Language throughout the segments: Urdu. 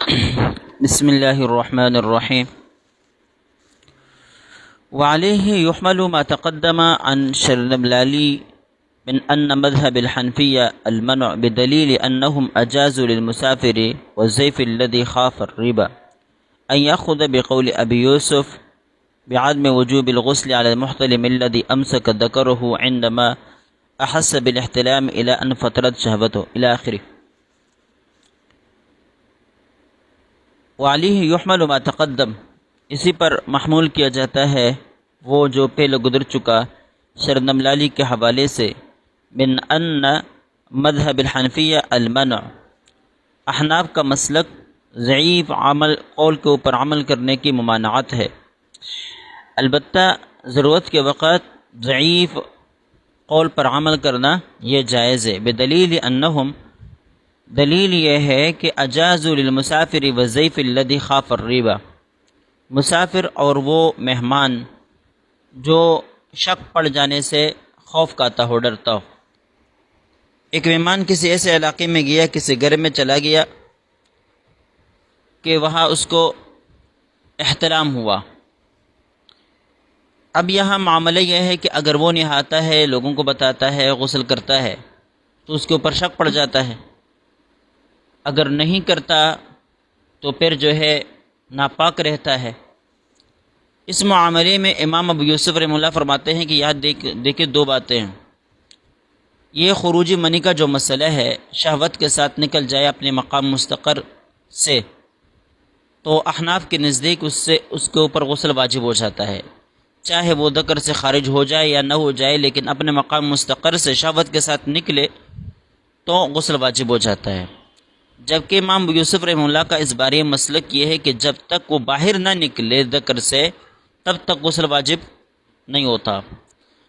بسم الله الرحمن الرحيم. وعليه يحمل ما تقدم عن شرنبلالي من أن مذهب الحنفية المنع بدليل أنهم أجازوا للمسافر والزيف الذي خاف الربا أن يأخذ بقول أبي يوسف بعدم وجوب الغسل على المحتلم الذي أمسك ذكره عندما أحس بالاحتلام إلى أن فترت شهوته إلى آخره. وعلیہ یحمل ما تقدم، اسی پر محمول کیا جاتا ہے وہ جو پہلے گزر چکا شرنبلالی کے حوالے سے، من ان مذہب الحنفیہ المنع، احناف کا مسلک ضعیف قول کے اوپر عمل کرنے کی ممانعت ہے، البتہ ضرورت کے وقت ضعیف قول پر عمل کرنا یہ جائز ہے، بدلیل انہم، دلیل یہ ہے کہ اجازوا للمسافر والضیف الذی خاف الربا، مسافر اور وہ مہمان جو شک پڑ جانے سے خوف کھاتا ہو، ڈرتا ہو۔ ایک مہمان کسی ایسے علاقے میں گیا، کسی گھر میں چلا گیا کہ وہاں اس کو احتلام ہوا۔ اب یہاں معاملہ یہ ہے کہ اگر وہ نہاتا ہے، لوگوں کو بتاتا ہے، غسل کرتا ہے، تو اس کے اوپر شک پڑ جاتا ہے، اگر نہیں کرتا تو پھر جو ہے ناپاک رہتا ہے۔ اس معاملے میں امام ابو یوسف رحمہ اللہ فرماتے ہیں کہ یہاں دیکھیں دو باتیں ہیں۔ یہ خروج منی کا جو مسئلہ ہے، شہوت کے ساتھ نکل جائے اپنے مقام مستقر سے، تو احناف کے نزدیک اس کے اوپر غسل واجب ہو جاتا ہے، چاہے وہ ذکر سے خارج ہو جائے یا نہ ہو جائے، لیکن اپنے مقام مستقر سے شہوت کے ساتھ نکلے تو غسل واجب ہو جاتا ہے۔ جبکہ امام ابو یوسف رحمہ اللہ کا اس بارے مسلک یہ ہے کہ جب تک وہ باہر نہ نکلے ذکر سے، تب تک غسل واجب نہیں ہوتا۔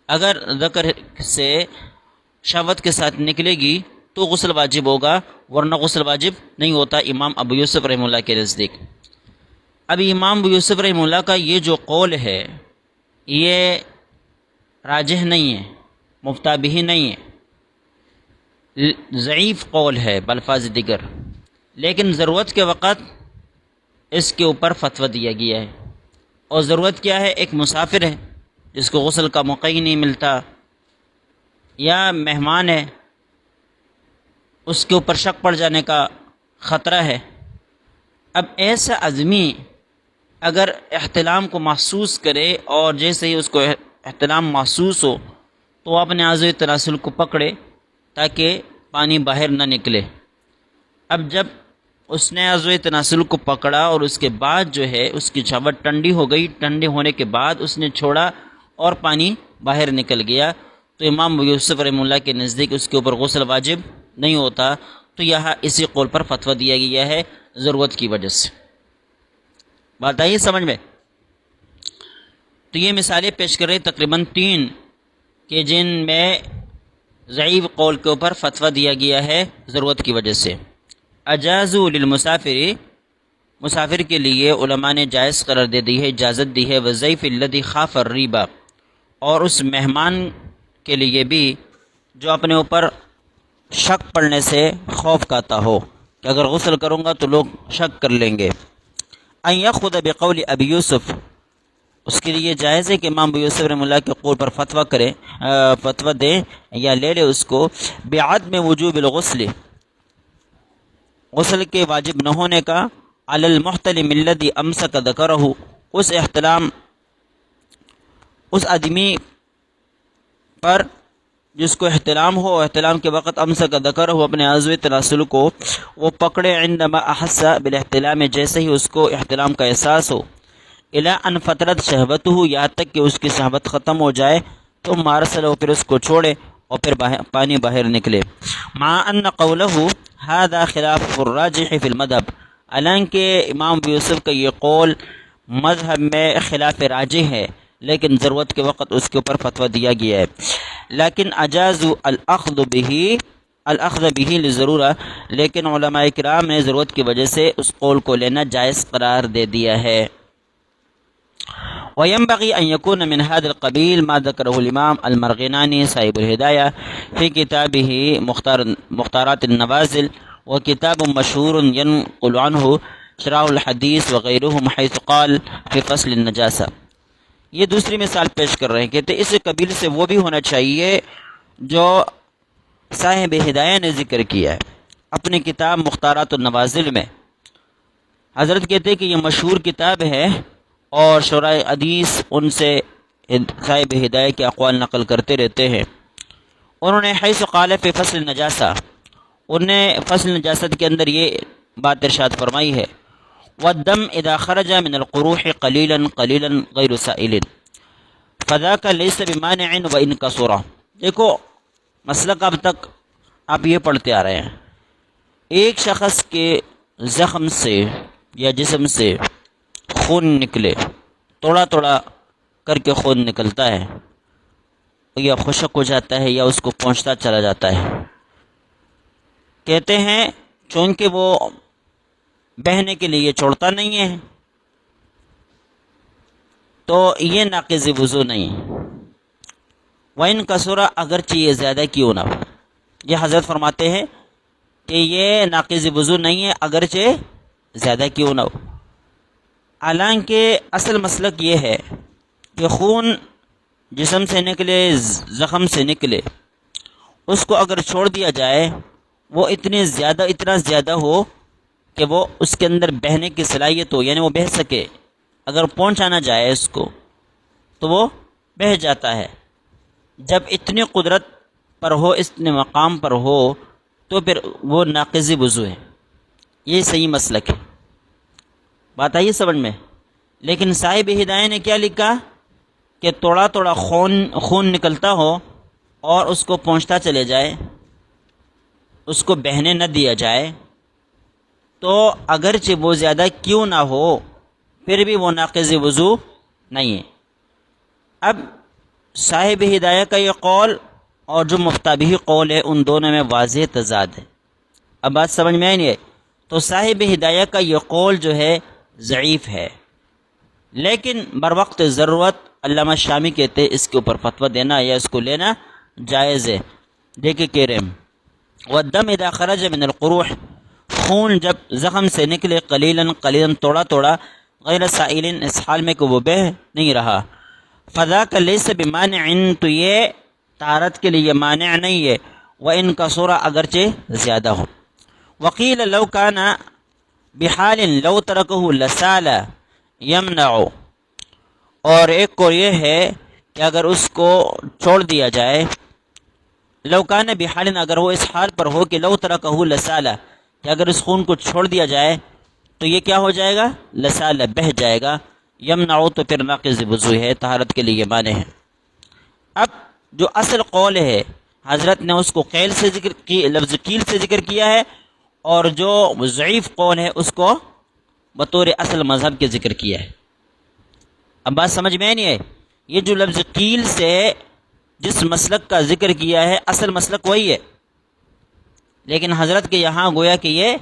اگر ذکر سے شہوت کے ساتھ نکلے گی تو غسل واجب ہوگا، ورنہ غسل واجب نہیں ہوتا امام ابو یوسف رحمہ اللہ کے نزدیک۔ اب امام ابو یوسف رحمہ اللہ کا یہ جو قول ہے یہ راجح نہیں ہے، مفتابہ نہیں ہے، ضعیف قول ہے بالفاظ دیگر، لیکن ضرورت کے وقت اس کے اوپر فتویٰ دیا گیا ہے۔ اور ضرورت کیا ہے؟ ایک مسافر ہے جس کو غسل کا موقع ہی نہیں ملتا، یا مہمان ہے اس کے اوپر شک پڑ جانے کا خطرہ ہے۔ اب ایسا آدمی اگر احتلام کو محسوس کرے اور جیسے ہی اس کو احتلام محسوس ہو تو وہ اپنے اعضاء تناسل کو پکڑے تاکہ پانی باہر نہ نکلے۔ اب جب اس نے اعضاء تناسل کو پکڑا اور اس کے بعد جو ہے اس کی شہوت ٹھنڈی ہو گئی، ٹھنڈے ہونے کے بعد اس نے چھوڑا اور پانی باہر نکل گیا، تو امام ابو یوسف رحمہ اللہ کے نزدیک اس کے اوپر غسل واجب نہیں ہوتا۔ تو یہاں اسی قول پر فتویٰ دیا گیا ہے ضرورت کی وجہ سے۔ بات آئی سمجھ میں؟ تو یہ مثالیں پیش کر رہے تقریباً 3 کہ جن میں ضعیف قول کے اوپر فتویٰ دیا گیا ہے ضرورت کی وجہ سے۔ اجازوا للمسافر، مسافر کے لیے علماء نے جائز قرار دے دی ہے، اجازت دی ہے، والضیف الذی خاف الربا، اور اس مہمان کے لیے بھی جو اپنے اوپر شک پڑنے سے خوف کھاتا ہو کہ اگر غسل کروں گا تو لوگ شک کر لیں گے۔ ان یأخذ بقول ابی یوسف، اس کے لیے جائز ہے کہ امام ابو یوسف رحمہ اللہ کے قول پر فتویٰ دیں یا لے لے اس کو، بعدم وجوب الغسل، غسل کے واجب نہ ہونے کا، علی المحتلم الذی امسک ذکرہ، اس آدمی پر جس کو احتلام ہو، احتلام کے وقت امسک ذکرہ، اپنے اعضاء تناسل کو وہ پکڑے، عندما احس بالاحتلام، جیسے ہی اس کو احتلام کا احساس ہو، الی ان فترت شہوتہ، یہاں تک کہ اس کی شہوت ختم ہو جائے، تو مارسلہ، پھر اس کو چھوڑے اور پھر پانی باہر نکلے۔ مع ان قولہ ھذا خلاف الراجح فی المذہب، حالانکہ امام ابو یوسف کا یہ قول مذہب میں خلاف راجح ہے، لیکن ضرورت کے وقت اس کے اوپر فتویٰ دیا گیا ہے۔ لیکن اجازوا الاخذ به للضرورہ، لیکن علماء کرام نے ضرورت کی وجہ سے اس قول کو لینا جائز قرار دے دیا ہے۔ وينبغي أن يكون من هذا القبيل ما ذكره الإمام المرغناني صاحب الهداية في كتابه مختارات النوازل، وكتاب مشهور ينقل عنه شراح الحدیث وغیرہم حیث قال فی فصل النجاسہ۔ یہ دوسری مثال پیش کر رہے ہیں، کہتے اس قبیل سے وہ بھی ہونا چاہیے جو صاحب ہدایہ نے ذکر کیا ہے اپنی کتاب مختارات النوازل میں۔ حضرت کہتے ہیں کہ یہ مشہور کتاب ہے اور شراح حدیث ان سے صاحب ہدایہ کے اقوال نقل کرتے رہتے ہیں۔ انہوں نے حیث قال فی فصل النجاسہ، انہوں نے فصل نجاست کے اندر یہ بات ارشاد فرمائی ہے، والدم اذا خرج من القروح قلیلا قلیلا غیر سائل فذاک لیس بمانع وان کثر۔ دیکھو مسلک اب تک آپ یہ پڑھتے آ رہے ہیں، ایک شخص کے زخم سے یا جسم سے خون نکلے، توڑا توڑا کر کے خون نکلتا ہے، یا خشک ہو جاتا ہے یا اس کو پہنچتا چلا جاتا ہے، کہتے ہیں چونکہ وہ بہنے کے لیے چھوڑتا نہیں ہے تو یہ ناقض وضو نہیں، وَإِن كَثُرَ اگرچہ یہ زیادہ کیوں نہ ہو۔ یہ حضرت فرماتے ہیں کہ یہ ناقض وضو نہیں ہے اگرچہ زیادہ کیوں نہ ہو، حالانکہ اصل مسلک یہ ہے کہ خون جسم سے نکلے، زخم سے نکلے، اس کو اگر چھوڑ دیا جائے وہ اتنا زیادہ ہو کہ وہ اس کے اندر بہنے کی صلاحیت ہو، یعنی وہ بہہ سکے، اگر پہنچانا جائے اس کو تو وہ بہہ جاتا ہے۔ جب اتنی قدرت پر ہو، اتنے مقام پر ہو، تو پھر وہ ناقض وضو ہے۔ یہ صحیح مسلک ہے، بات آئیے سمجھ میں۔ لیکن صاحب ہدایہ نے کیا لکھا کہ توڑا توڑا خون نکلتا ہو اور اس کو پہنچتا چلے جائے، اس کو بہنے نہ دیا جائے، تو اگرچہ وہ زیادہ کیوں نہ ہو پھر بھی وہ ناقض وضو نہیں ہے۔ اب صاحب ہدایہ کا یہ قول اور جو مفتابی قول ہے ان دونوں میں واضح تضاد ہے۔ اب بات سمجھ میں آئی نہیں ہے؟ تو صاحب ہدایہ کا یہ قول جو ہے ضعیف ہے، لیکن بروقت ضرورت علامہ شامی کہتے ہیں اس کے اوپر فتویٰ دینا یا اس کو لینا جائز ہے۔ دیکھیں کہہ رہے ہیں والدم اذا خرج من القروح، خون جب زخم سے نکلے قلیلاً قلیلاً توڑا توڑا غیر سائلن، اس حال میں کہ وہ بہہ نہیں رہا، فذاک لیس بمانع، تو یہ طہارت کے لیے مانع نہیں ہے، وان کثر اگرچہ زیادہ ہو۔ وقیل لو کان بحال لو ترکہ لسال یمنع، اور ایک کو یہ ہے کہ اگر اس کو چھوڑ دیا جائے، لو کان بحال، اگر وہ اس حال پر ہو کہ لو ترکہ لسال، کہ اگر اس خون کو چھوڑ دیا جائے تو یہ کیا ہو جائے گا؟ لسال، بہہ جائے گا، یمنع تو پھر ناقض وضو ہے، طہارت کے لیے مانے ہیں۔ اب جو اصل قول ہے حضرت نے اس کو قیل سے ذکر کی، لفظ قیل سے ذکر کیا ہے، اور جو ضعیف قول ہے اس کو بطور اصل مذہب کے ذکر کیا ہے۔ اب بات سمجھ میں نہیں ہے؟ یہ جو لفظ قیل سے جس مسلک کا ذکر کیا ہے اصل مسلک وہی ہے، لیکن حضرت کے یہاں گویا کہ یہ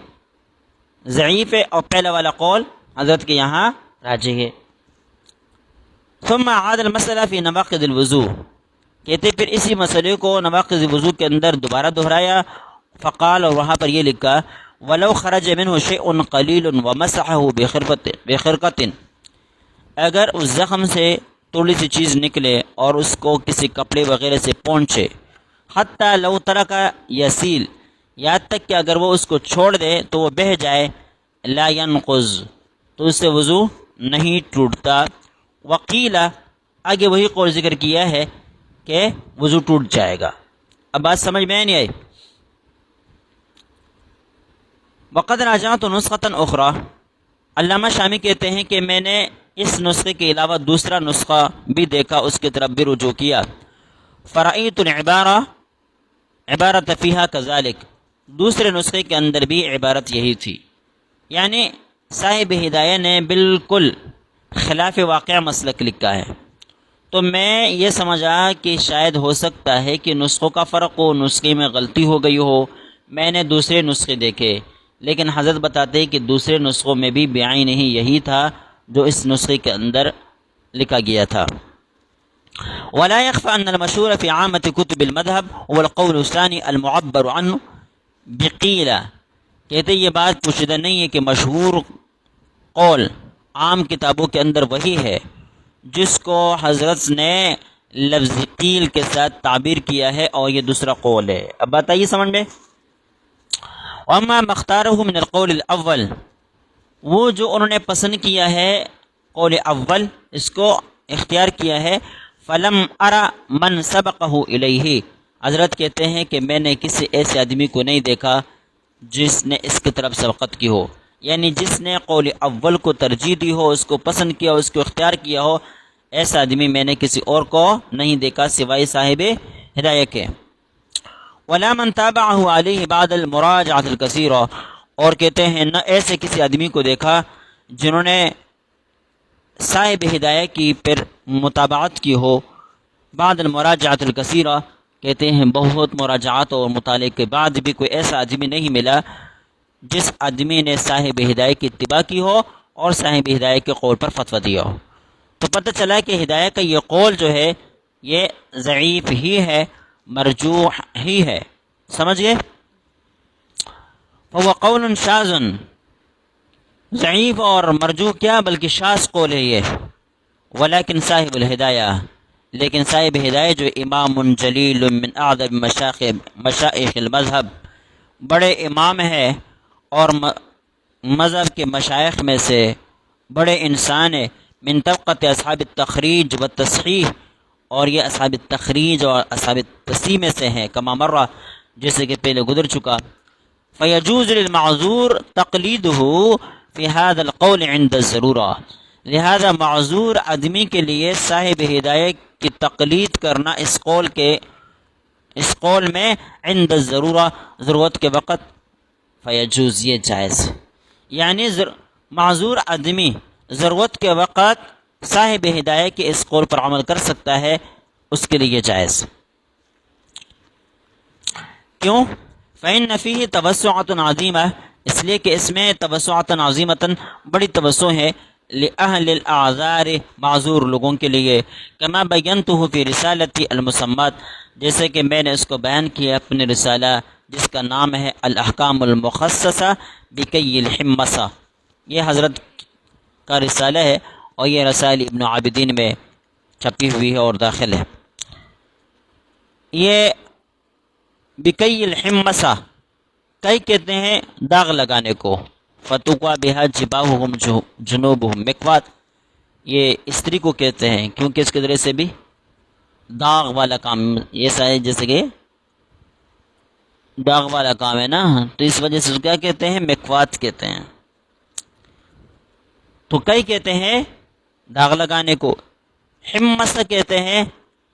ضعیف ہے اور پہلا والا قول حضرت کے یہاں راجح ہے۔ ثم عاد المسئلہ فی نواقض الوضو، کہتے پھر اسی مسئلے کو نواقض وضو کے اندر دوبارہ دہرایا، فقال، اور وہاں پر یہ لکھا ولو خرج منہ شیء قلیل ومسحہ بخرقۃ، اگر اس زخم سے تھوڑی سی چیز نکلے اور اس کو کسی کپڑے وغیرہ سے پہنچے، حتی لو ترک یسیل، یہاں تک کہ اگر وہ اس کو چھوڑ دے تو وہ بہہ جائے، لا ینقض، تو اس سے وضو نہیں ٹوٹتا۔ وقیل، آگے وہی قول ذکر کیا ہے کہ وضو ٹوٹ جائے گا۔ اب بات سمجھ میں نہیں آئی؟ وقد راجعت نسخۃ اخری، علامہ شامی کہتے ہیں کہ میں نے اس نسخے کے علاوہ دوسرا نسخہ بھی دیکھا، اس کی طرف بھی رجوع کیا، فرأیت العبارہ عبارت فیہا کذالک، دوسرے نسخے کے اندر بھی عبارت یہی تھی، یعنی صاحب ہدایہ نے بالکل خلاف واقع مسلک لکھا ہے۔ تو میں یہ سمجھا کہ شاید ہو سکتا ہے کہ نسخوں کا فرق ہو، نسخے میں غلطی ہو گئی ہو، میں نے دوسرے نسخے دیکھے، لیکن حضرت بتاتے ہیں کہ دوسرے نسخوں میں بھی بعین ہی یہی تھا جو اس نسخے کے اندر لکھا گیا تھا۔ ولا يخفى ان المشهور في عامة كتب المذهب هو القول الثاني المعبر عنه بقيل، کہتے یہ بات پوشیدہ نہیں ہے کہ مشہور قول عام کتابوں کے اندر وہی ہے جس کو حضرت نے لفظ قیل کے ساتھ تعبیر کیا ہے، اور یہ دوسرا قول ہے۔ اب بتائیے سمجھ میں۔ وَأَمَّا مَخْتَارَهُ مِنَ الْقَوْلِ الْأَوَّلِ، وہ جو انہوں نے پسند کیا ہے قول اول، اس کو اختیار کیا ہے، فَلَمْ أَرَ مَنْ سَبَقَهُ إِلَيْهِ، حضرت کہتے ہیں کہ میں نے کسی ایسے آدمی کو نہیں دیکھا جس نے اس کی طرف سبقت کی ہو، یعنی جس نے قول اول کو ترجیح دی ہو، اس کو پسند کیا ہو، اس کو اختیار کیا ہو، ایسا آدمی میں نے کسی اور کو نہیں دیکھا سوائے صاحب ہدایہ کے۔ وَلَا مَنْ تَابَعَهُ عَلَيْهِ بَعْدَ الْمُرَاجَعَةِ الْكَثِيرَةِ، اور کہتے ہیں نہ ایسے کسی آدمی کو دیکھا جنہوں نے صاحب ہدایہ کی پھر متابعت کی ہو، بعد المراجعۃ الکثیرہ، کہتے ہیں بہت مراجعات اور مطالعے کے بعد بھی کوئی ایسا آدمی نہیں ملا جس آدمی نے صاحب ہدایہ کی اتباع کی ہو اور صاحب ہدایہ کے قول پر فتویٰ دیا ہو۔ تو پتہ چلا کہ ہدایہ کا یہ قول جو ہے یہ ضعیف ہی ہے، مرجوح ہی ہے، سمجھ گئے؟ فهو قول شاذ، ضعیف اور مرجوح کیا بلکہ شاذ قول ہے یہ۔ ولیکن صاحب الہدایہ، لیکن صاحب ہدایہ جو امام جلیل من اعظم مشائخ المذہب، بڑے امام ہے اور مذہب کے مشائخ میں سے بڑے انسان ہے، من طبقت اصحاب التخریج والتصحیح، اور یہ اصحاب التخریج اور اصحاب التصحیح میں سے ہیں، کما مرہ، جیسے کہ پہلے گزر چکا۔ فیجوز للمعذور تقلیدہ فی هذا القول عند الضرورہ، لہذا معذور آدمی کے لیے صاحب ہدایہ کی تقلید کرنا اس قول میں عند الضرورہ، ضرورت کے وقت، فیجوز، یہ جائز، یعنی معذور آدمی ضرورت کے وقت صاحب ہدایہ کے اس قول پر عمل کر سکتا ہے، اس کے لیے جائز۔ کیوں؟ فإن فيه توسعة عظیمہ، اس لیے کہ اس میں توسعة عظیمة، بڑی توسع ہے، لأہل الاعذار، معذور لوگوں کے لیے، کما بینتہ فی رسالتی المسمات، جیسے کہ میں نے اس کو بیان کیا اپنے رسالہ جس کا نام ہے الاحکام المخصصہ بکی الحمصہ، یہ حضرت کا رسالہ ہے اور یہ رسائل ابن عابدین میں چھپی ہوئی ہے اور داخل ہے۔ یہ بکی الحمصہ، کئی کہتے ہیں داغ لگانے کو، فتوقع بہا جباہہم جنوبہم، مکوات یہ استری کو کہتے ہیں کیونکہ اس کے ذریعے سے بھی داغ والا کام، یہ سارے جیسے کہ داغ والا کام ہے نا، تو اس وجہ سے کیا کہتے ہیں، مکوات کہتے ہیں۔ تو کئی کہتے ہیں داغ لگانے کو، حمصہ کہتے ہیں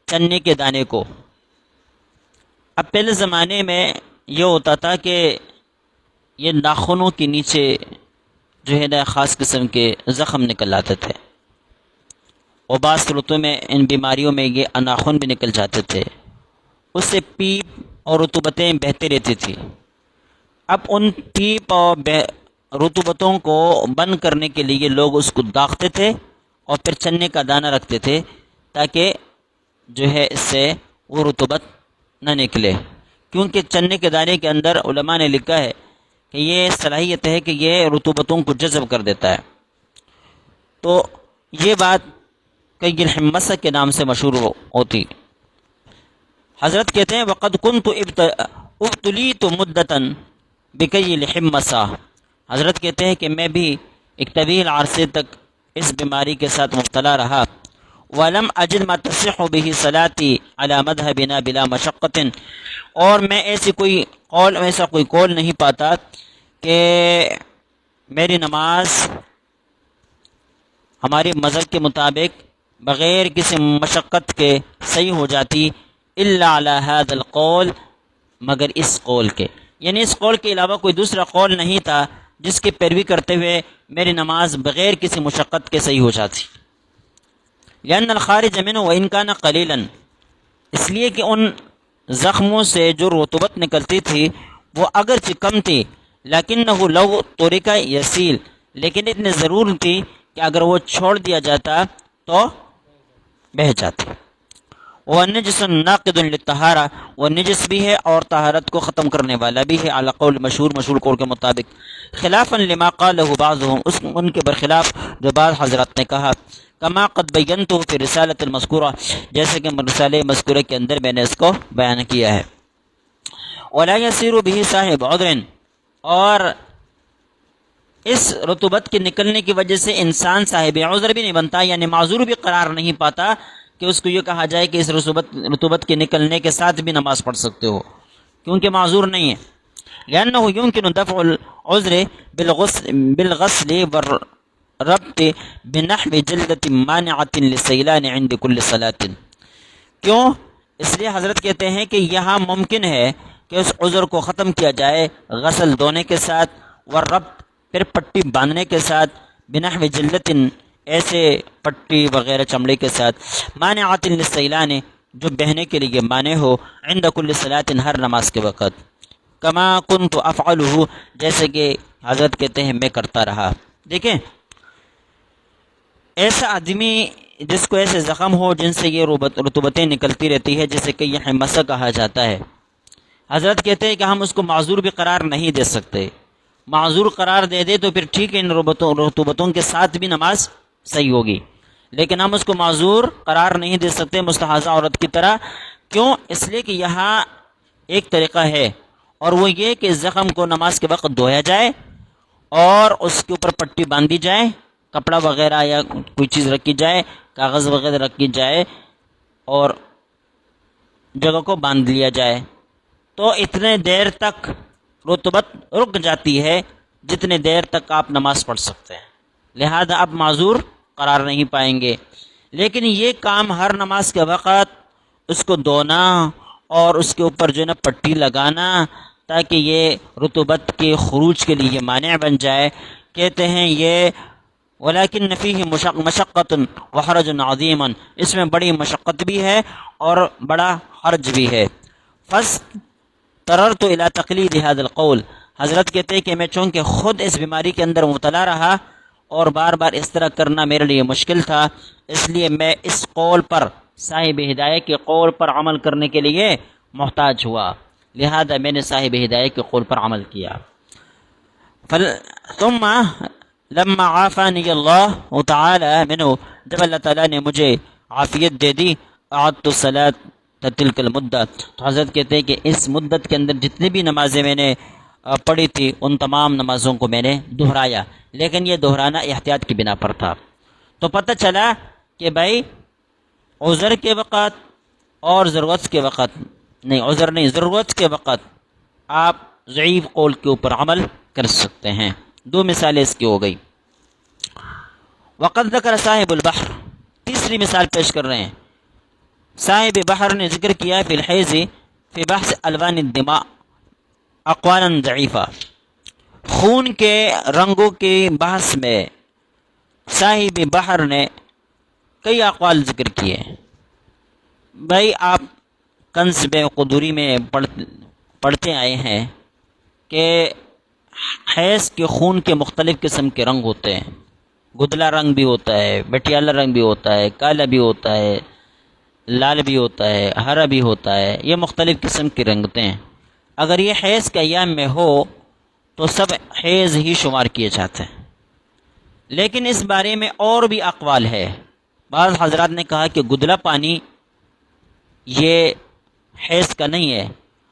چنے کے دانے کو۔ اب پہلے زمانے میں یہ ہوتا تھا کہ یہ ناخنوں کے نیچے جو ہے نا خاص قسم کے زخم نکل آتے تھے، اور بعض صورتوں میں ان بیماریوں میں یہ ناخن بھی نکل جاتے تھے، اس سے پیپ اور رطوبتیں بہتی رہتی تھی۔ اب ان پیپ اور رطوبتوں کو بند کرنے کے لیے لوگ اس کو داغتے تھے اور پھر چنے کا دانہ رکھتے تھے تاکہ جو ہے اس سے وہ رطوبت نہ نکلے، کیونکہ چنے کے دانے کے اندر علماء نے لکھا ہے کہ یہ صلاحیت ہے کہ یہ رطوبتوں کو جذب کر دیتا ہے۔ تو یہ بات کئی حمصہ کے نام سے مشہور ہوتی۔ حضرت کہتے ہیں وقد كنت ابتلیت مدتا بکی الحمصہ، حضرت کہتے ہیں کہ میں بھی ایک طویل عرصے تک اس بیماری کے ساتھ مبتلا رہا، وَلَمْ أَجِدْ مَا تَصِحُّ بِهِ صَلَاتِي عَلَى مَذْهَبِنَا بِلَا مَشَقَّةٍ، اور میں ایسا کوئی قول نہیں پاتا کہ میری نماز ہمارے مذہب کے مطابق بغیر کسی مشقت کے صحیح ہو جاتی، إِلَّا عَلَى هَذَا الْقَوْلِ، مگر اس قول کے، یعنی اس قول کے علاوہ کوئی دوسرا قول نہیں تھا جس کی پیروی کرتے ہوئے میری نماز بغیر کسی مشقت کے صحیح ہو جاتی۔ لأن الخارج منه وإن كان قليلا، اس لیے کہ ان زخموں سے جو رطوبت نکلتی تھی وہ اگرچہ کم تھی، لکنہ لو ترک یسیل، لیکن اتنی ضرور تھی کہ اگر وہ چھوڑ دیا جاتا تو بہہ جاتی۔ والنجس ناقض للطہارہ، وہ نجس بھی ہے اور طہارت کو ختم کرنے والا بھی ہے، علی قول مشہور قول کے مطابق، خلافا لما قالہ بعضهم، ان کے برخلاف جو بعض حضرات نے کہا، کما قد بینتہ فی رسالۃ المذکورہ، جیسے کہ رسالہ مذکورہ کے اندر میں نے اس کو بیان کیا ہے، ولا یسیر به صاحب عذر، اور اس رطوبت کے نکلنے کی وجہ سے انسان صاحب عذر بھی نہیں بنتا، یعنی معذور بھی قرار نہیں پاتا کہ اس کو یہ کہا جائے کہ اس رطوبت کے نکلنے کے ساتھ بھی نماز پڑھ سکتے ہو، کیونکہ معذور نہیں ہے، لأنه يمكن دفع العذر بالغسل والربط بنحو جلدة مانعة للسيلان عند كل صلاة، کیوں؟ اس لیے حضرت کہتے ہیں کہ یہاں ممکن ہے کہ اس عذر کو ختم کیا جائے غسل دھونے کے ساتھ، والربط پھر پٹی باندھنے کے ساتھ، بنحو جلدۃ ایسے پٹی وغیرہ چمڑے کے ساتھ، مانعۃ للسیلان جو بہنے کے لیے مانع ہو، عند کل صلاۃ ہر نماز کے وقت، کما کنت افعلہ جیسے کہ حضرت کہتے ہیں میں کرتا رہا۔ دیکھیں ایسا آدمی جس کو ایسے زخم ہو جن سے یہ رطوبتیں نکلتی رہتی ہے، جسے کہ یہ مسح کہا جاتا ہے، حضرت کہتے ہیں کہ ہم اس کو معذور بھی قرار نہیں دے سکتے، معذور قرار دے دے تو پھر ٹھیک ہے، ان رطوبتوں کے ساتھ بھی نماز صحیح ہوگی، لیکن ہم اس کو معذور قرار نہیں دے سکتے مستحاضہ عورت کی طرح، کیوں؟ اس لیے کہ یہاں ایک طریقہ ہے، اور وہ یہ کہ زخم کو نماز کے وقت دھویا جائے اور اس کے اوپر پٹی باندھی جائے، کپڑا وغیرہ یا کوئی چیز رکھی جائے، کاغذ وغیرہ رکھی جائے اور جگہ کو باندھ لیا جائے، تو اتنے دیر تک رطوبت رک جاتی ہے جتنے دیر تک آپ نماز پڑھ سکتے ہیں، لہذا آپ معذور قرار نہیں پائیں گے۔ لیکن یہ کام ہر نماز کے وقت اس کو دھونا اور اس کے اوپر جو ہے نا پٹی لگانا تاکہ یہ رطوبت کے خروج کے لیے مانع بن جائے، کہتے ہیں یہ ولیکن فیہ مشقۃ وحرج عظیم، اس میں بڑی مشقت بھی ہے اور بڑا حرج بھی ہے۔ فاضطررت الی تقلید ھذا القول، حضرت کہتے ہیں کہ میں چونکہ خود اس بیماری کے اندر مبتلا رہا اور بار بار اس طرح کرنا میرے لیے مشکل تھا، اس لیے میں اس قول پر، صاحب ہدایت کے قول پر عمل کرنے کے لیے محتاج ہوا، لہذا میں نے صاحب ہدایت کے قول پر عمل کیا۔ ثم لما عافانی اللہ تعالی منہ، جب اللہ تعالیٰ نے مجھے عافیت دے دی، اعدت الصلاۃ تلک المدہ، تو حضرت کہتے ہیں کہ اس مدت کے اندر جتنی بھی نمازیں میں نے پڑھی تھی ان تمام نمازوں کو میں نے دہرایا، لیکن یہ دہرانا احتیاط کی بنا پر تھا۔ تو پتہ چلا کہ بھائی عذر کے وقت اور ضرورت کے وقت نہیں، عذر نہیں، ضرورت کے وقت آپ ضعیف قول کے اوپر عمل کر سکتے ہیں۔ دو مثالیں اس کی ہو گئی۔ وقد ذکر صاحب البحر، تیسری مثال پیش کر رہے ہیں، صاحب بحر نے ذکر کیا فی الحیض فی بحث الوان الدماء اقوالا ضعیفہ، خون کے رنگوں کے بحث میں صاحب بحر نے کئی اقوال ذکر کیے۔ بھائی آپ کنز قدوری میں پڑھتے آئے ہیں کہ حیض کے خون کے مختلف قسم کے رنگ ہوتے ہیں، گدلا رنگ بھی ہوتا ہے، مٹیالہ رنگ بھی ہوتا ہے، کالا بھی ہوتا ہے، لال بھی ہوتا ہے، ہرا بھی ہوتا ہے، یہ مختلف قسم کے رنگ ہوتے ہیں۔ اگر یہ حیض کے ایام میں ہو تو سب حیض ہی شمار کیے جاتے ہیں، لیکن اس بارے میں اور بھی اقوال ہے۔ بعض حضرات نے کہا کہ گدلا پانی یہ حیض کا نہیں ہے،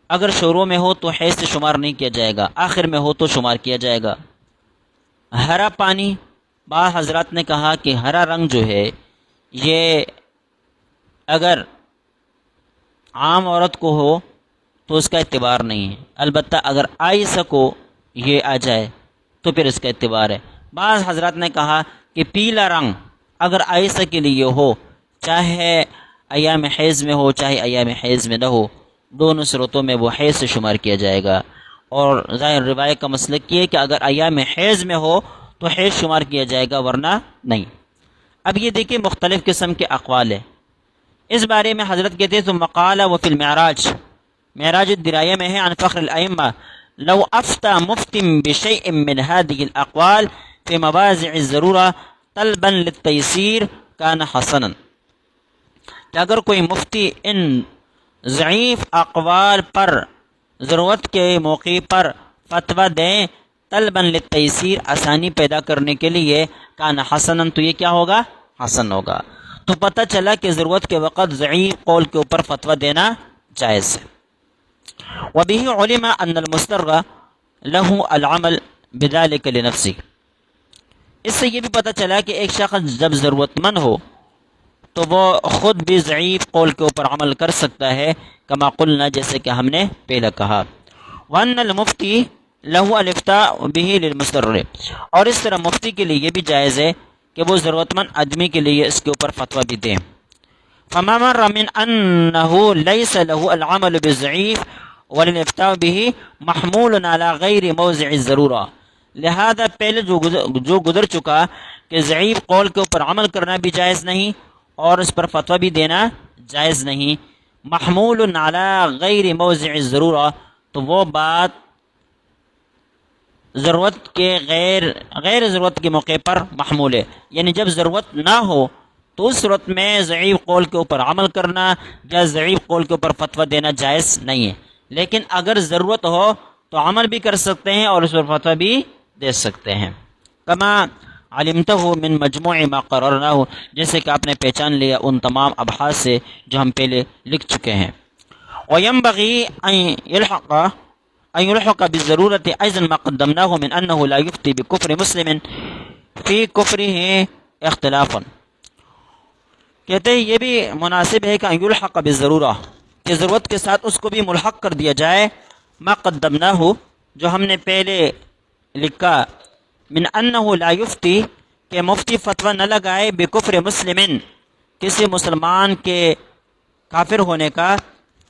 اگر شروع میں ہو تو حیض سے شمار نہیں کیا جائے گا، آخر میں ہو تو شمار کیا جائے گا۔ ہرا پانی، بعض حضرات نے کہا کہ ہرا رنگ جو ہے یہ اگر عام عورت کو ہو تو اس کا اعتبار نہیں ہے، البتہ اگر عائشہ کو یہ آ جائے تو پھر اس کا اعتبار ہے۔ بعض حضرات نے کہا کہ پیلا رنگ اگر عائشہ کے لیے ہو، چاہے ایام حیض میں ہو چاہے ایام حیض میں نہ ہو، دونوں صورتوں میں وہ حیض سے شمار کیا جائے گا، اور ظاہر روایت کا مسلک یہ ہے کہ اگر ایام حیض میں ہو تو حیض شمار کیا جائے گا ورنہ نہیں۔ اب یہ دیکھیں مختلف قسم کے اقوال ہیں اس بارے میں۔ حضرت کہتے ہیں ثم قال وفی المعراج، معراج الدرایہ میں ہے، عن فخر الائمہ لو افتى مفت بشيء من هذه الاقوال في مواضع الضرورة طلبا للتيسير كان حسنا، کہ اگر کوئی مفتی ان ضعیف اقوال پر ضرورت کے موقع پر فتویٰ دیں طلباً للتیسیر آسانی پیدا کرنے کے لیے کان حسناً تو یہ کیا ہوگا؟ حسن ہوگا۔ تو پتہ چلا کہ ضرورت کے وقت ضعیف قول کے اوپر فتویٰ دینا جائز ہے۔ وبه علم ان المسترغ له العمل بذلك لنفسه، اس سے یہ بھی پتہ چلا کہ ایک شخص جب ضرورت مند ہو تو وہ خود بھی ضعیف قول کے اوپر عمل کر سکتا ہے، کما قلنا جیسے کہ ہم نے پہلے کہا۔ وان المفتی له الافتاء به للمسترغ، اور اس طرح مفتی کے لیے یہ بھی جائز ہے کہ وہ ضرورت مند آدمی کے لیے اس کے اوپر فتویٰ بھی دیں۔ فما مر من انه ليس له العمل بالضعيف وللافتاء به محمول على غیر موضع الضرورہ، لہذا پہلے جو گزر چکا کہ ضعیف قول کے اوپر عمل کرنا بھی جائز نہیں اور اس پر فتویٰ بھی دینا جائز نہیں، محمول على غیر موضع الضرورہ، تو وہ بات ضرورت کے غیر ضرورت کے موقع پر محمول ہے، یعنی جب ضرورت نہ ہو تو اس صورت میں ضعیف قول کے اوپر عمل کرنا یا ضعیف قول کے اوپر فتویٰ دینا جائز نہیں ہے، لیکن اگر ضرورت ہو تو عمل بھی کر سکتے ہیں اور اس پر فتویٰ بھی دے سکتے ہیں۔ کما علمتہ من مجموع ما قررناہ، جیسے کہ آپ نے پہچان لیا ان تمام ابحاث سے جو ہم پہلے لکھ چکے ہیں۔ وینبغی ان یلحق بالضرورت ایضا ما قدمناہ من انہ لا یفتی بکفر مسلم فی کفرہ اختلافا، کہتے ہیں یہ بھی مناسب ہے کہ ان یلحق بالضرورہ، کہ ضرورت کے ساتھ اس کو بھی ملحق کر دیا جائے، ما قدمناہ جو ہم نے پہلے لکھا، من انہ لا یفتی کہ مفتی فتویٰ نہ لگائے بکفر مسلم کسی مسلمان کے کافر ہونے کا،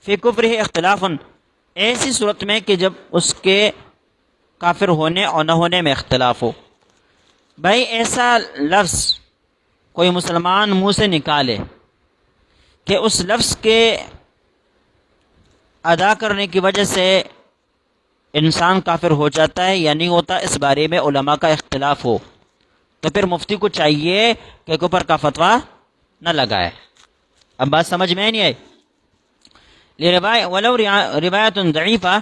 فی کفرہ اختلافا ایسی صورت میں کہ جب اس کے کافر ہونے اور نہ ہونے میں اختلاف ہو۔ بھائی ایسا لفظ کوئی مسلمان منہ سے نکالے کہ اس لفظ کے ادا کرنے کی وجہ سے انسان کافر ہو جاتا ہے یا نہیں ہوتا، اس بارے میں علماء کا اختلاف ہو، تو پھر مفتی کو چاہیے کہ کفر کا فتویٰ نہ لگائے۔ اب بات سمجھ میں نہیں آئی؟ ولو روایت ضعیفہ،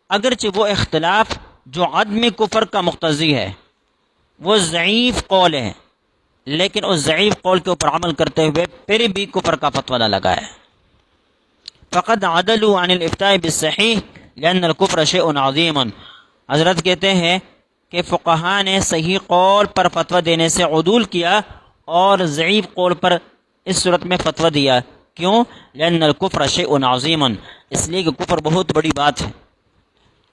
اگرچہ وہ اختلاف جو عدم کفر کا مقتضی ہے وہ ضعیف قول ہے، لیکن اس ضعیف قول کے اوپر عمل کرتے ہوئے پھر بھی کفر کا فتویٰ نہ لگائے۔ فقد عدلوا عن الافتاء بالصحیح لأن الكفر شیء عظیم، حضرت کہتے ہیں کہ فقہاء نے صحیح قول پر فتویٰ دینے سے عدول کیا اور ضعیف قول پر اس صورت میں فتویٰ دیا۔ کیوں؟ لأن الكفر شیء عظیم، اس لیے کہ کفر بہت بڑی بات ہے،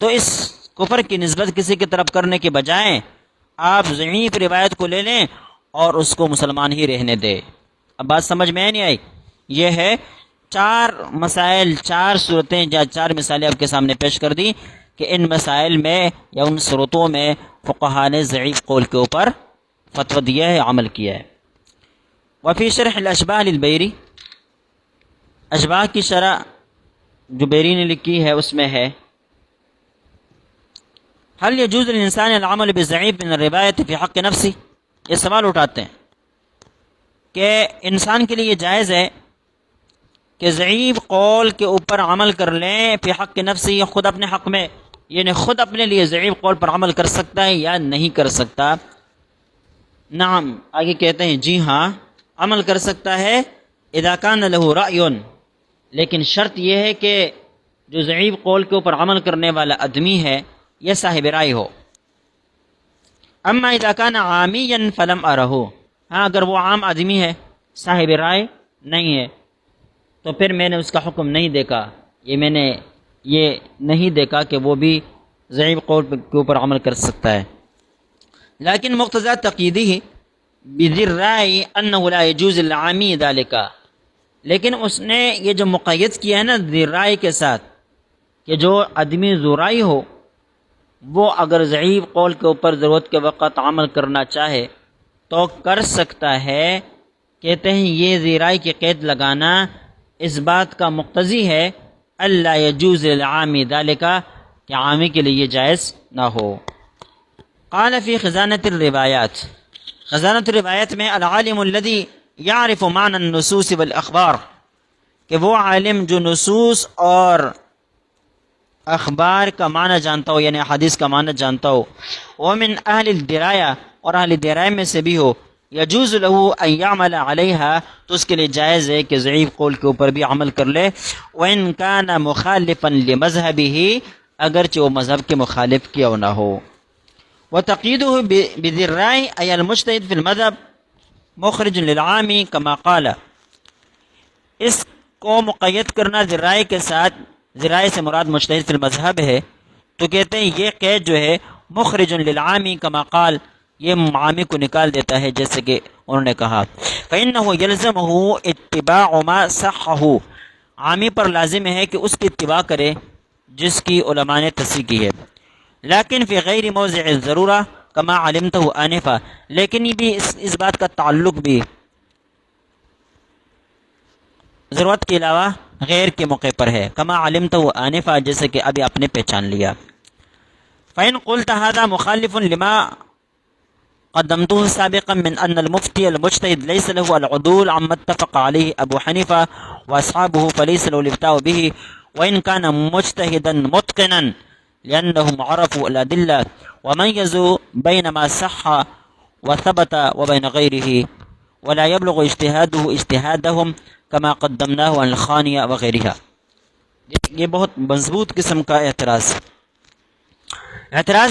تو اس کفر کی نسبت کسی کی طرف کرنے کے بجائے آپ ضعیف روایت کو لے لیں اور اس کو مسلمان ہی رہنے دے۔ اب بات سمجھ میں نہیں آئی؟ یہ ہے چار مسائل، چار صورتیں یا چار مثالیں آپ کے سامنے پیش کر دی کہ ان مسائل میں یا ان صورتوں میں فقہاء نے ضعیف قول کے اوپر فتویٰ دیا ہے، عمل کیا ہے۔ وفی شرح الاشباہ للبیری، اشباہ کی شرح جو بیری نے لکھی ہے اس میں ہے هل يجوز للانسان العمل بالضعيف من الروایت فی حق نفسی، یہ سوال اٹھاتے ہیں کہ انسان کے لیے یہ جائز ہے کہ ضعیف قول کے اوپر عمل کر لیں فی حق نفسی، خود اپنے حق میں، یعنی خود اپنے لیے ضعیف قول پر عمل کر سکتا ہے یا نہیں کر سکتا؟ نعم، آگے کہتے ہیں جی ہاں عمل کر سکتا ہے، اذا کان له رأی، لیکن شرط یہ ہے کہ جو ضعیف قول کے اوپر عمل کرنے والا آدمی ہے یہ صاحب رائے ہو۔ اما اذا کان عامیا فلم ارہ، ہاں اگر وہ عام آدمی ہے، صاحب رائے نہیں ہے، تو پھر میں نے اس کا حکم نہیں دیکھا، میں نے یہ نہیں دیکھا کہ وہ بھی ضعیف قول کے اوپر عمل کر سکتا ہے۔ لیکن مقتضى تقییدہ بذی الرائے انہ لا یجوز العامی ذلک، لیکن اس نے یہ جو مقید کیا ہے نا ذی رائے کے ساتھ، کہ جو آدمی ذو رائے ہو وہ اگر ضعیف قول کے اوپر ضرورت کے وقت عمل کرنا چاہے تو کر سکتا ہے، کہتے ہیں یہ ذی رائے کی قید لگانا اس بات کا مقتضی ہے اللہ یجوز العامی ذالک، کہ عامی کے لیے یہ جائز نہ ہو۔ قال فی خزانۃ الروایات، خزانۃ الروایات میں العالم الذی یعرف معنی النصوص والاخبار، کہ وہ عالم جو نصوص اور اخبار کا معنی جانتا ہو، یعنی حدیث کا معنی جانتا ہو، ومن اہل الدرایہ، اور اہل درایہ میں سے بھی ہو، یجوز له ان يعمل عليها، تو اس کے لیے جائز ہے کہ ضعیف قول کے اوپر بھی عمل کر لے، وان كان مخالفا لمذهبه، اگرچہ وہ مذہب کے مخالف کیوں نہ ہو، وتقييده بذي الرأي اي المجتهد في المذهب مخرج للعام كما قال، اس کو مقید کرنا ذرائع کے ساتھ، ذرائع سے مراد مجتہد فی المذہب ہے، تو کہتے ہیں یہ قید جو ہے مخرج للعامی کما قال، یہ عامی کو نکال دیتا ہے جیسے کہ انہوں نے کہا، فإنه يلزمه اتباع ما صحه، عامی پر لازم ہے کہ اس کی اتباع کرے جس کی علماء نے تصحیح کی ہے، لیکن فی غیر موضع الضرورہ کما علمته آنفا، لیکن یہ بھی اس بات کا تعلق بھی ضرورت کے علاوہ غیر کے موقع پر ہے، کما علمته آنفا، جیسے کہ ابھی آپ نے پہچان لیا، فإن قلت هذا مخالف لما قدمته سابقا من أن المفتي المجتهد ليس له العدول عما اتفق عليه أبو حنيفة وأصحابه، فليس له الإفتاء به وإن كان مجتهدا متقنا، لأنهم عرفوا الأدلة وميزوا بين ما صح وثبت وبين غيره، ولا يبلغ اجتهاده اجتهادهم كما قدمناه عن الخانية وغيرها۔ یہ بہت مضبوط قسم کا اعتراض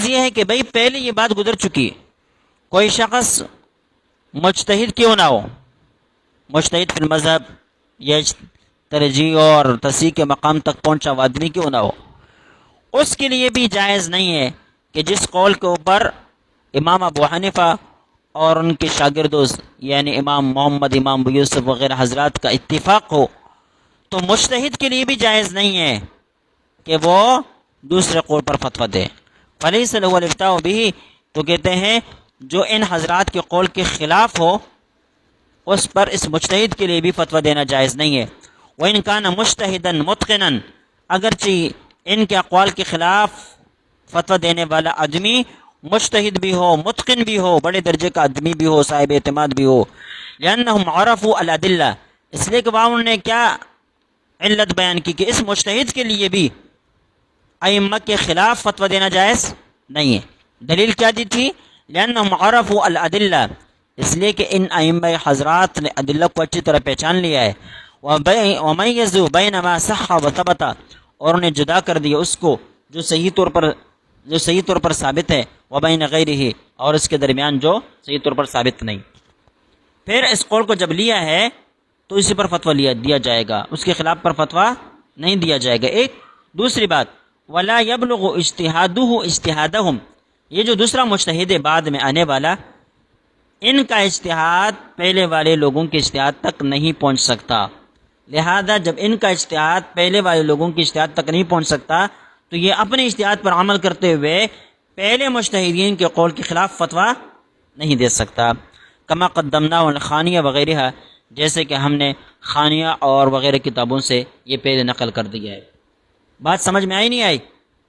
یہ ہے کہ بھئی پہلے یہ بات گزر چکی، کوئی شخص مجتہد کیوں نہ ہو، مجتہد فی المذہب یا ترجیح اور تصحیح کے مقام تک پہنچا ہوا آدمی کیوں نہ ہو، اس کے لیے بھی جائز نہیں ہے کہ جس قول کے اوپر امام ابو حنیفہ اور ان کے شاگردوں یعنی امام محمد، امام ابو یوسف وغیرہ حضرات کا اتفاق ہو، تو مجتہد کے لیے بھی جائز نہیں ہے کہ وہ دوسرے قول پر فتویٰ دے، فلیس لہ الافتاء بہ، تو کہتے ہیں جو ان حضرات کے قول کے خلاف ہو اس پر اس مجتہد کے لیے بھی فتویٰ دینا جائز نہیں ہے، وَإِن كَانَ مُجْتَهِدًا مُتْقِنًا، اگرچہ ان کے اقوال کے خلاف فتویٰ دینے والا آدمی مجتہد بھی ہو، متقن بھی ہو، بڑے درجے کا آدمی بھی ہو، صاحب اعتماد بھی ہو، لأنهم عرفوا الادلہ، اس لیے کہ وہاں انہوں نے کیا علت بیان کی کہ اس مجتہد کے لیے بھی ائمہ کے خلاف فتویٰ دینا جائز نہیں ہے، دلیل کیا دی تھی؟ لأنهم عرفوا الادلہ، اس لیے کہ ان ائمہ حضرات نے ادلہ کو اچھی طرح پہچان لیا ہے، ومیزوا بین ما صح وثبت، اور انہیں جدا کر دیا اس کو جو صحیح طور پر ثابت ہے، وبین غیرہ، اور اس کے درمیان جو صحیح طور پر ثابت نہیں، پھر اس قول کو جب لیا ہے تو اسی پر فتویٰ دیا جائے گا، اس کے خلاف پر فتویٰ نہیں دیا جائے گا۔ ایک دوسری بات، ولا یبلغ اجتہادہ اجتہادہم، یہ جو دوسرا مجتہد ہے بعد میں آنے والا، ان کا اجتہاد پہلے والے لوگوں کے اجتہاد تک نہیں پہنچ سکتا، لہذا جب ان کا اجتہاد پہلے والے لوگوں کے اجتہاد تک نہیں پہنچ سکتا تو یہ اپنے اجتہاد پر عمل کرتے ہوئے پہلے مجتہدین کے قول کے خلاف فتویٰ نہیں دے سکتا، کما قدمنا الخانیہ وغیرہ، جیسے کہ ہم نے خانیہ اور وغیرہ کتابوں سے یہ پہلے نقل کر دیا ہے۔ بات سمجھ میں آئی نہیں آئی؟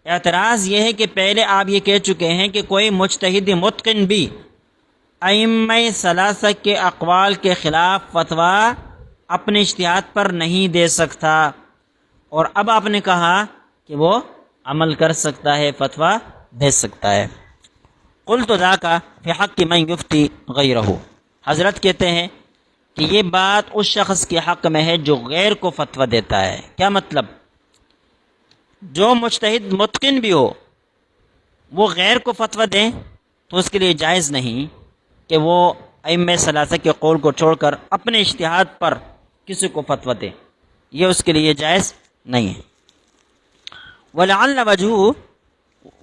اعتراض یہ ہے کہ پہلے آپ یہ کہہ چکے ہیں کہ کوئی مجتہد متقن بھی ائمہ ثلاثہ کے اقوال کے خلاف فتویٰ اپنے اجتہاد پر نہیں دے سکتا، اور اب آپ نے کہا کہ وہ عمل کر سکتا ہے، فتویٰ دے سکتا ہے۔ قلت ذاک فی حق من یفتی غیرہ، حضرت کہتے ہیں کہ یہ بات اس شخص کے حق میں ہے جو غیر کو فتویٰ دیتا ہے۔ کیا مطلب؟ جو مجتہد متقن بھی ہو وہ غیر کو فتویٰ دیں تو اس کے لیے جائز نہیں کہ وہ ائمہ ثلاثہ کے قول کو چھوڑ کر اپنے اجتہاد پر کسی کو فتویٰ دے، یہ اس کے لیے جائز نہیں ہے۔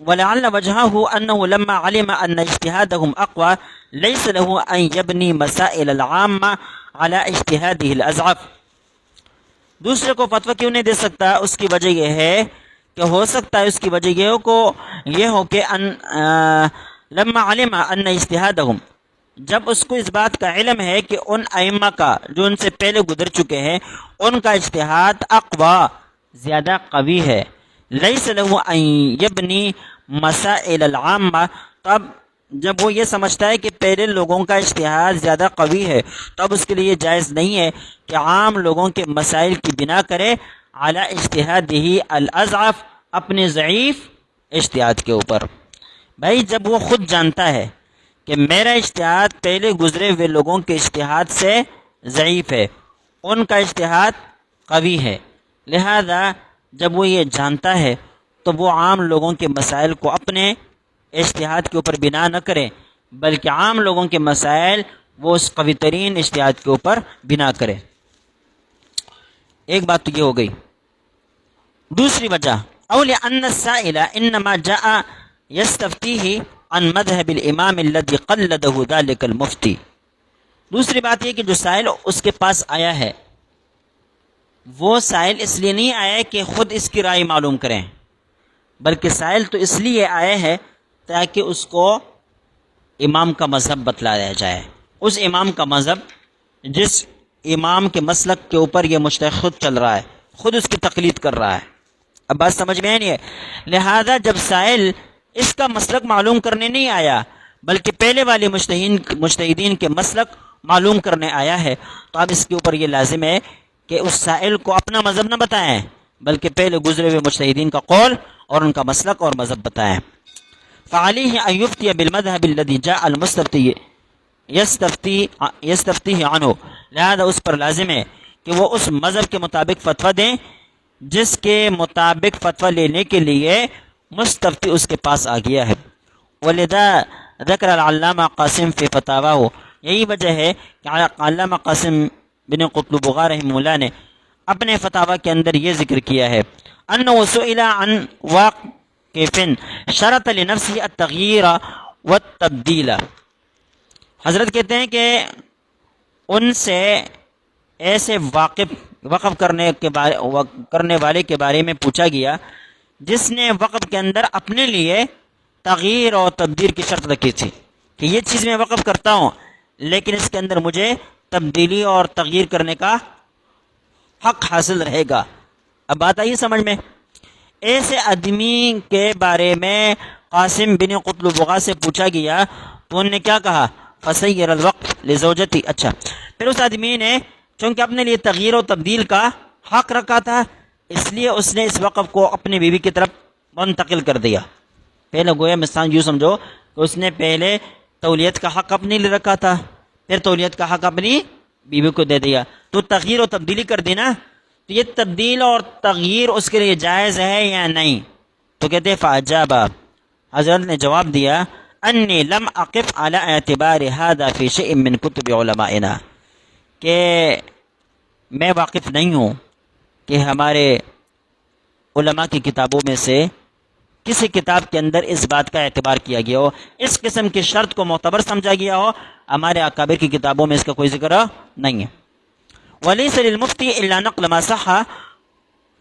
ولعل وجهه أنه لما علم أن اجتهادهم أقوى ليس له أن يبني مسائل العامة على اجتهاده الأضعف، دوسرے کو فتویٰ کیوں نہیں دے سکتا؟ اس کی وجہ یہ ہے کہ ہو سکتا ہے اس کی وجہ یہ ہو کہ لما علم ان اجتہادہم، جب اس کو اس بات کا علم ہے کہ ان ائمہ کا جو ان سے پہلے گزر چکے ہیں ان کا اجتہاد اقوا، زیادہ قوی ہے، لیس لہ ان یبنی مسائل العامہ، تب جب وہ یہ سمجھتا ہے کہ پہلے لوگوں کا اجتہاد زیادہ قوی ہے تو اب اس کے لیے جائز نہیں ہے کہ عام لوگوں کے مسائل کی بنا کرے اعلی اجتہادہ الاضعف، اپنے ضعیف اجتہاد کے اوپر۔ بھائی جب وہ خود جانتا ہے کہ میرا اجتہاد پہلے گزرے ہوئے لوگوں کے اجتہاد سے ضعیف ہے، ان کا اجتہاد قوی ہے، لہذا جب وہ یہ جانتا ہے تو وہ عام لوگوں کے مسائل کو اپنے اجتہاد کے اوپر بنا نہ کرے، بلکہ عام لوگوں کے مسائل وہ اس قوی ترین اجتہاد کے اوپر بنا کرے۔ ایک بات تو یہ ہو گئی۔ دوسری وجہ، اول ان السائل انما جاء یستفتیہ عن مذہب الامام الذی قلدہ ذلک المفتی۔ دوسری بات یہ کہ جو سائل اس کے پاس آیا ہے وہ سائل اس لیے نہیں آیا کہ خود اس کی رائے معلوم کریں، بلکہ سائل تو اس لیے آئے ہے تاکہ اس کو امام کا مذہب بتلایا جائے، اس امام کا مذہب جس امام کے مسلک کے اوپر یہ مجتہد خود چل رہا ہے، خود اس کی تقلید کر رہا ہے۔ اب بات سمجھ میں نہیں ہے؟ لہذا جب سائل اس کا مسلک معلوم کرنے نہیں آیا بلکہ پہلے والے مجتہدین کے مسلک معلوم کرنے آیا ہے، تو اب اس کے اوپر یہ لازم ہے کہ اس سائل کو اپنا مذہب نہ بتائیں بلکہ پہلے گزرے ہوئے مجتہدین کا قول اور ان کا مسلک اور مذہب بتائیں۔ فعلیہ ان یفتی بالمذہب الذی جاء المستفتی یستفتیہ عنہ، لہذا اس پر لازم ہے کہ وہ اس مذہب کے مطابق فتویٰ دیں جس کے مطابق فتویٰ لینے کے لیے مستفتی اس کے پاس آ گیا ہے۔ ولذا ذکر العلامہ قاسم فی فتاواہ، یہی وجہ ہے کہ علامہ قاسم بن قطلبغا رحمہ اللہ نے اپنے فتاویٰ کے اندر یہ ذکر کیا ہے انہ سئل عن واقف شرط لنفسه التغییر والتبدیل۔ حضرت کہتے ہیں کہ ان سے ایسے وقف کرنے والے کے بارے میں پوچھا گیا جس نے وقف کے اندر اپنے لیے تغییر اور تبدیل کی شرط رکھی تھی کہ یہ چیز میں وقف کرتا ہوں لیکن اس کے اندر مجھے تبدیلی اور تغییر کرنے کا حق حاصل رہے گا۔ اب بات آئی سمجھ میں؟ ایسے آدمی کے بارے میں قاسم بن قطلبغا سے پوچھا گیا تو انہوں نے کیا کہا؟ فسیر الوقف لزوجتی۔ اچھا، پھر اس آدمی نے چونکہ اپنے لیے تغییر و تبدیل کا حق رکھا تھا اس لیے اس نے اس وقف کو اپنی بیوی کی طرف منتقل کر دیا۔ پہلے گویا مثال یوں سمجھو کہ اس نے پہلے تولیت کا حق اپنے لیے رکھا تھا، پھر تولیت کا حق اپنی بیوی کو دے دیا، تو تغییر و تبدیلی کر دی نا، تو یہ تبدیل اور تغییر اس کے لیے جائز ہے یا نہیں؟ تو کہتے ہیں فاجاب، حضرت نے جواب دیا انی لم اقف علی اعتبار هذا فی شیء من کتب علمائنا، کہ میں واقف نہیں ہوں کہ ہمارے علماء کی کتابوں میں سے کسی کتاب کے اندر اس بات کا اعتبار کیا گیا ہو، اس قسم کی شرط کو معتبر سمجھا گیا ہو، ہمارے اکابر کی کتابوں میں اس کا کوئی ذکر نہیں ہے۔ ولیس للمفتی الا نقل ما صح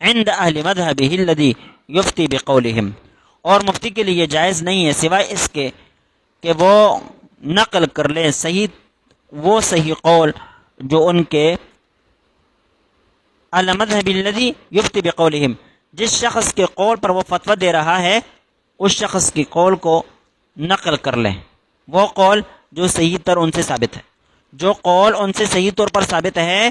عند اہل مذہبہ الذی یفتی بقولہم، اور مفتی کے لیے جائز نہیں ہے سوائے اس کے کہ وہ نقل کر لیں وہ صحیح قول جو ان کے اہل مذہب الذی یفتی بقولہم، جس شخص کے قول پر وہ فتویٰ دے رہا ہے اس شخص کی قول کو نقل کر لیں، وہ قول جو صحیح تر ان سے ثابت ہے، جو قول ان سے صحیح طور پر ثابت ہے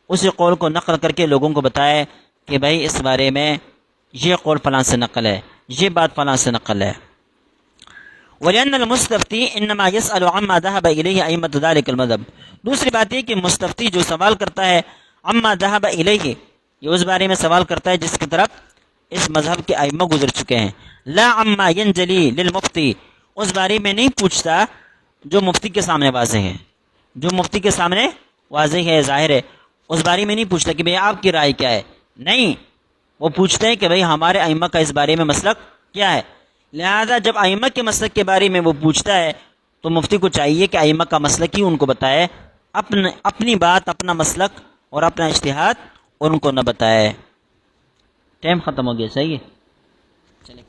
اسی قول کو نقل کر کے لوگوں کو بتائے کہ بھائی اس بارے میں یہ قول فلاں سے نقل ہے، یہ بات فلاں سے نقل ہے۔ وَلِأَنَّ الْمُسْتَفْتِي إِنَّمَا يَسْأَلُ عَمَّا ذَهَبَ إِلَيْهِ أَئِمَّةُ ذَلِكَ الْمَذْهَبِ، دوسری بات یہ کہ مستفتی جو سوال کرتا ہے عَمَّا ذَهَبَ إِلَيْهِ، یہ اس بارے میں سوال کرتا ہے جس کی طرف اس مذہب کے ائمہ گزر چکے ہیں، لا عما ينجلی للمفتی، اس بارے میں نہیں پوچھتا جو مفتی کے سامنے واضح ہے، جو مفتی کے سامنے واضح ہے، ظاہر ہے، اس بارے میں نہیں پوچھتا کہ بھئی آپ کی رائے کیا ہے، نہیں، وہ پوچھتے ہیں کہ بھئی ہمارے ائمہ کا اس بارے میں مسلک کیا ہے۔ لہذا جب ائمہ کے مسلک کے بارے میں وہ پوچھتا ہے تو مفتی کو چاہیے کہ ائمہ کا مسلک ہی ان کو بتائے، اپنی بات، اپنا مسلک اور اپنا اجتہاد ان کو نہ بتائے۔ ٹائم ختم ہو گیا، صحیح ہے، چلے۔